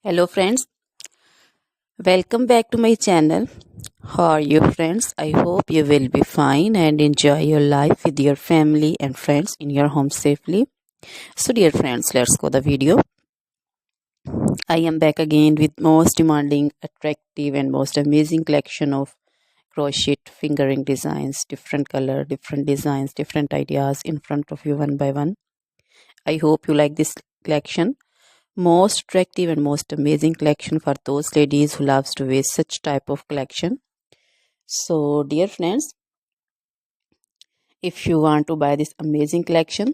Hello friends, welcome back to my channel. How are you friends? I hope you will be fine and enjoy your life with your family and friends in your home safely. So dear friends, let's go the video. I am back again with most demanding, attractive and most amazing collection of crochet fingering designs, different color, different designs, different ideas in front of you one by one. I hope you like this collection. Most attractive and most amazing collection for those ladies who loves to wear such type of collection. So dear friends, if you want to buy this amazing collection,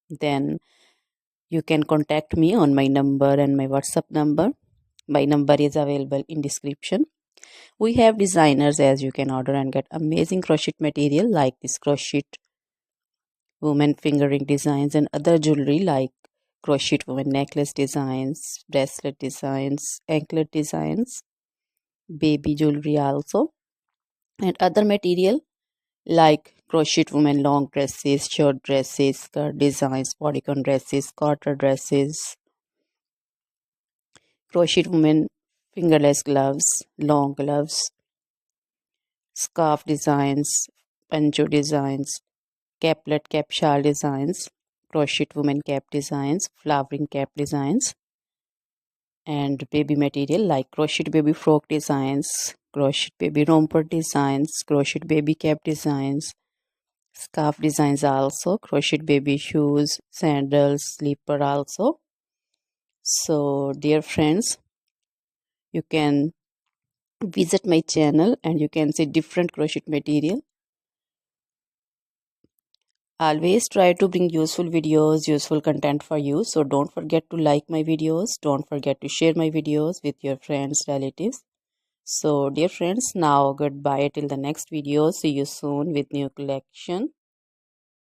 then you can contact me on my number and my WhatsApp number. My number is available in description. We have designers as you can order and get amazing crochet material like this crochet woman fingering designs and other jewelry like crochet woman necklace designs, bracelet designs, anklet designs, baby jewelry also, and other material like crochet women long dresses, short dresses, skirt designs, bodycon dresses, quarter dresses, crochet women fingerless gloves, long gloves, scarf designs, pancho designs, caplet cap shawl designs, crochet women cap designs, flowering cap designs, and baby material like crochet baby frock designs, crochet baby romper designs, crochet baby cap designs, scarf designs also, crochet baby shoes, sandals, slipper also. So dear friends, you can visit my channel and you can see different crochet material. Always try to bring useful videos, useful content for you. So don't forget to like my videos. Don't forget to share my videos with your friends, relatives. So dear friends, now goodbye till the next video. See you soon with new collection.